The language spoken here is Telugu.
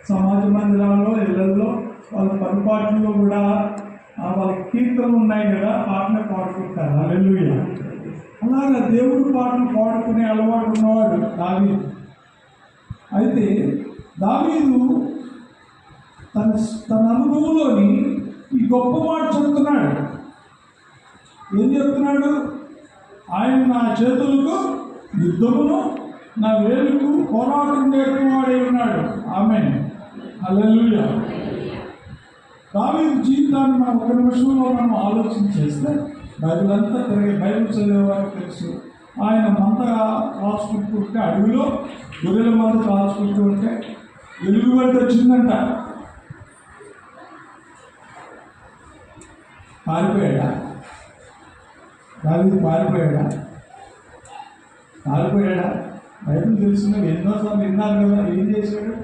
సమాజ మందిరాల్లో ఇళ్లలో వాళ్ళ పనిపాట్లలో కూడా వాళ్ళ కీర్తనలు ఉన్నాయి కదా, పాటలు పాడుకుంటారు. హల్లెలూయా. అలాగా దేవుడి పాటలు పాడుకునే అలవాటు ఉన్నవాడు దావీదు. అయితే దావీదు తన అనుభవంలోని ఈ గొప్ప మాట చెప్తున్నాడు. ఏం చెప్తున్నాడు? ఆయన నా చేతులకు యుద్ధమును, నా వేలుకు పోరాటం నేర్పువాడే ఉన్నాడు. ఆమేన్. హల్లెలూయా. దావీదు జీవితాన్ని మనం ఒక నిమిషంలో మనం ఆలోచన చేస్తే బైబిల్ అంతా బైబిల్ చదివేవారికి తెలుసు. ఆయన మంద రాసుకుంటూ ఉంటే, అడవిలో గొర్రెల మంద రాసుకుంటూ ఉంటే ఎలుగుబంటి వచ్చిందంట. పారిపోయాడా? దావీదు పారిపోయాడా? బైబిల్ తెలిసిన ఎన్నోసార్లు విన్నారు కదా. ఏం చేశాడు?